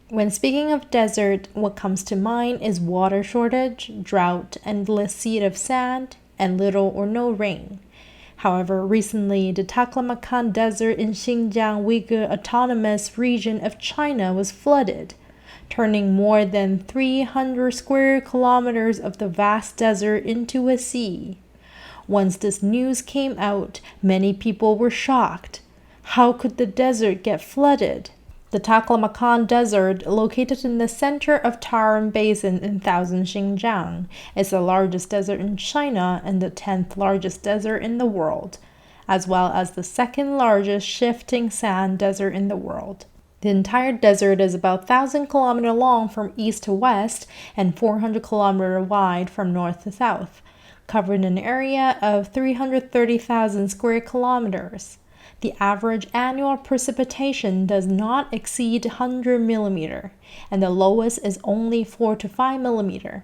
When speaking of desert, what comes to mind is water shortage, drought, endless sea of sand, and little or no rain. However, recently, the Taklamakan Desert in Xinjiang Uyghur Autonomous Region of China was flooded, turning more than 300 square kilometers of the vast desert into a sea. Once this news came out, many people were shocked. How could the desert get flooded? The Taklamakan Desert, located in the center of Tarim Basin in southern Xinjiang, is the largest desert in China and the 10th largest desert in the world, as well as the second largest shifting sand desert in the world. The entire desert is about 1,000 kilometers long from east to west and 400 kilometers wide from north to south, covering an area of 330,000 square kilometers. The average annual precipitation does not exceed 100 millimeter, and the lowest is only 4 to 5 millimeter,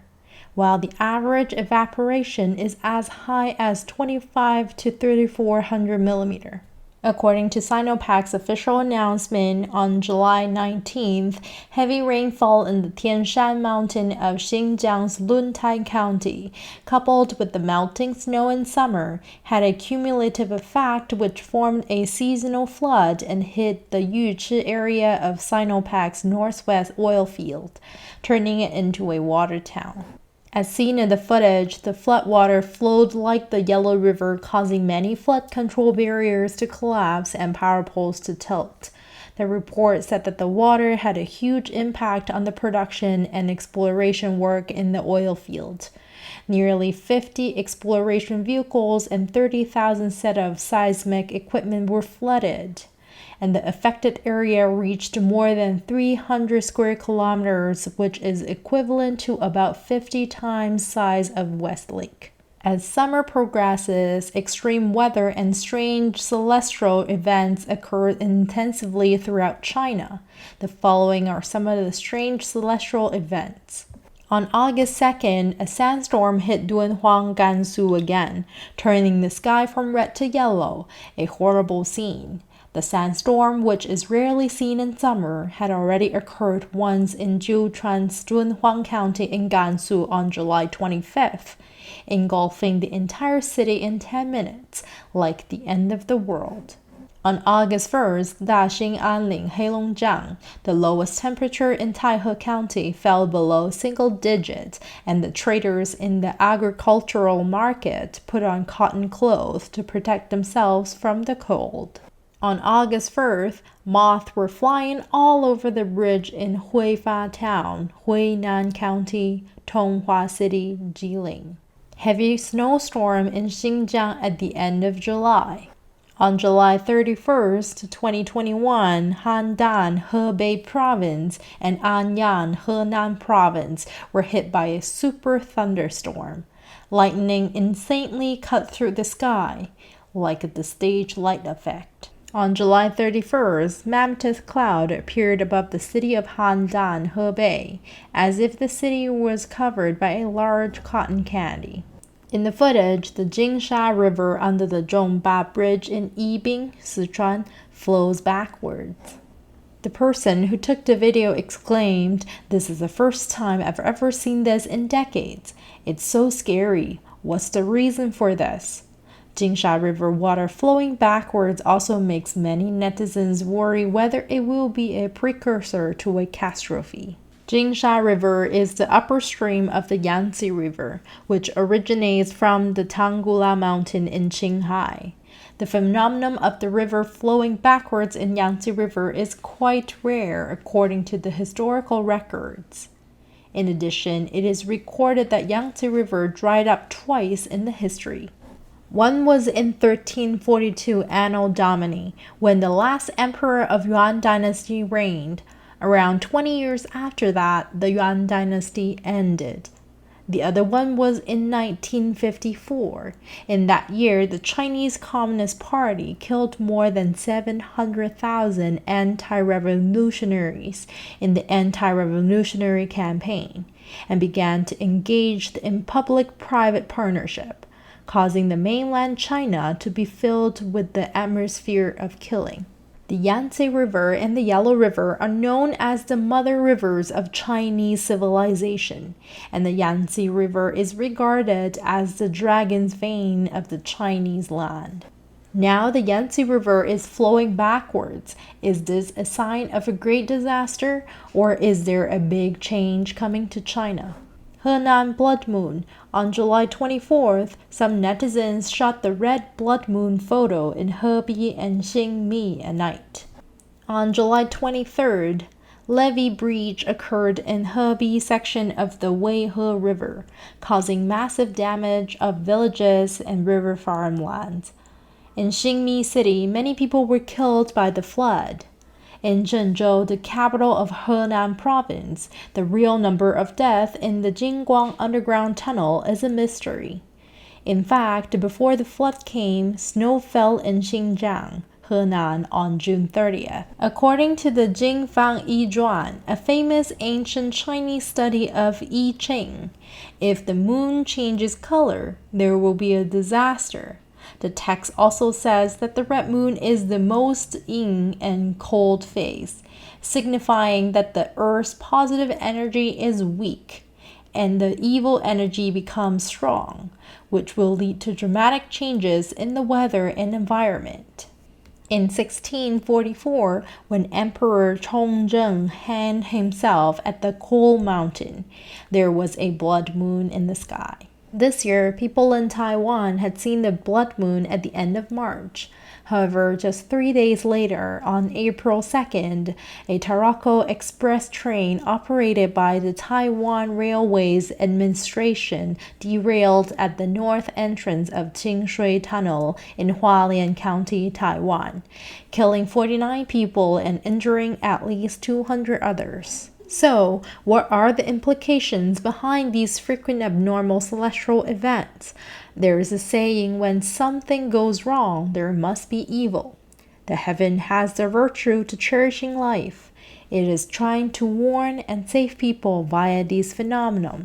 while the average evaporation is as high as 25 to 3,400 millimeter. According to Sinopec's official announcement on July 19th, heavy rainfall in the Tian Shan mountain of Xinjiang's Tahe County, coupled with the melting snow in summer, had a cumulative effect which formed a seasonal flood and hit the Yuchi area of Sinopec's northwest oil field, turning it into a water town. As seen in the footage, the floodwater flowed like the Yellow River, causing many flood control barriers to collapse and power poles to tilt. The report said that the water had a huge impact on the production and exploration work in the oil field. Nearly 50 exploration vehicles and 30,000 set of seismic equipment were flooded, and the affected area reached more than 300 square kilometers, which is equivalent to about 50 times size of Westlake. As summer progresses, extreme weather and strange celestial events occur intensively throughout China. The following are some of the strange celestial events. On August 2nd, a sandstorm hit Dunhuang, Gansu again, turning the sky from red to yellow, a horrible scene. The sandstorm, which is rarely seen in summer, had already occurred once in Jiuchuan's Dunhuang County in Gansu on July 25th, engulfing the entire city in 10 minutes, like the end of the world. On August 1st, Daxinganling, Heilongjiang, the lowest temperature in Tahe County, fell below single digits, and the traders in the agricultural market put on cotton clothes to protect themselves from the cold. On August 1st, moths were flying all over the bridge in Huifa Town, Henan County, Tonghua City, Jilin. Heavy snowstorm in Xinjiang at the end of July. On July 31st, 2021, Henan, Hebei Province, and Anyang, Henan Province were hit by a super thunderstorm. Lightning insanely cut through the sky, like the stage light effect. On July 31st, mammoth cloud appeared above the city of Henan, Hebei, as if the city was covered by a large cotton candy. In the footage, the Jingsha River under the Zhongba Bridge in Yibing, Sichuan, flows backwards. The person who took the video exclaimed, "This is the first time I've ever seen this in decades. It's so scary. What's the reason for this?" Jingsha River water flowing backwards also makes many netizens worry whether it will be a precursor to a catastrophe. Jingsha River is the upper stream of the Yangtze River, which originates from the Tanggula Mountain in Qinghai. The phenomenon of the river flowing backwards in Yangtze River is quite rare according to the historical records. In addition, it is recorded that Yangtze River dried up twice in the history. One was in 1342 Anno Domini, when the last emperor of Yuan dynasty reigned. Around 20 years after that, the Yuan dynasty ended. The other one was in 1954. In that year, the Chinese Communist Party killed more than 700,000 anti-revolutionaries in the anti-revolutionary campaign, and began to engage in public-private partnership, causing the mainland China to be filled with the atmosphere of killing. The Yangtze River and the Yellow River are known as the mother rivers of Chinese civilization, and the Yangtze River is regarded as the dragon's vein of the Chinese land. Now the Yangtze River is flowing backwards. Is this a sign of a great disaster, or is there a big change coming to China? Henan blood moon. On July 24th, some netizens shot the red blood moon photo in Hebei and Xinjiang at night. On July 23rd, levee breach occurred in Hebei section of the Uyghur River, causing massive damage of villages and river farmlands. In Xinjiang City, many people were killed by the flood. In Zhengzhou, the capital of Henan province, the real number of deaths in the Xinjiang underground tunnel is a mystery. In fact, before the flood came, snow fell in Xinjiang, Henan, on June 30th. According to the Jingfang Yizhuan, a famous ancient Chinese study of I Ching, if the moon changes color, there will be a disaster. The text also says that the red moon is the most yin and cold phase, signifying that the Earth's positive energy is weak and the evil energy becomes strong, which will lead to dramatic changes in the weather and environment. In 1644, when Emperor Chongzheng hanged himself at the Coal Mountain, there was a blood moon in the sky. This year, people in Taiwan had seen the blood moon at the end of March. However, just 3 days later, on April 2nd, a Taroko Express train operated by the Taiwan Railways Administration derailed at the north entrance of Qingshui Tunnel in Hualien County, Taiwan, killing 49 people and injuring at least 200 others. So, what are the implications behind these frequent abnormal celestial events? There is a saying, when something goes wrong, there must be evil. The heaven has the virtue to cherishing life. It is trying to warn and save people via these phenomena.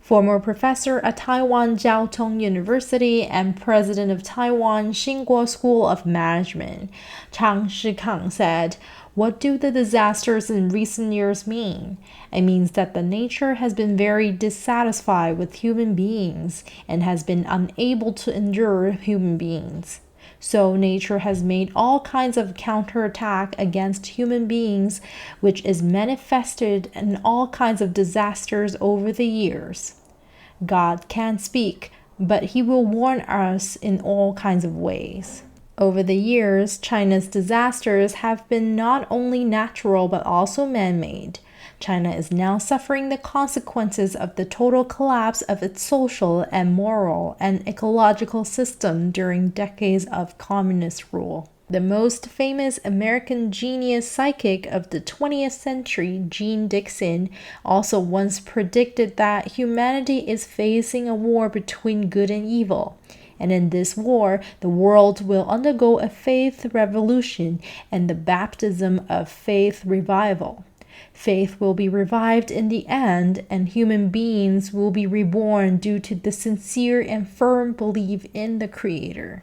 Former professor at Taiwan Jiao Tong University and president of Taiwan Tsinghua School of Management, Chang Sqkm, said, "What do the disasters in recent years mean? It means that the nature has been very dissatisfied with human beings and has been unable to endure human beings. So nature has made all kinds of counterattack against human beings, which is manifested in all kinds of disasters over the years. God can't speak, but he will warn us in all kinds of ways." Over the years, China's disasters have been not only natural but also man-made. China is now suffering the consequences of the total collapse of its social and moral and ecological system during decades of communist rule. The most famous American genius psychic of the 20th century, Jean Dixon, also once predicted that humanity is facing a war between good and evil. And in this war, the world will undergo a faith revolution and the baptism of faith revival. Faith will be revived in the end, and human beings will be reborn due to the sincere and firm belief in the Creator.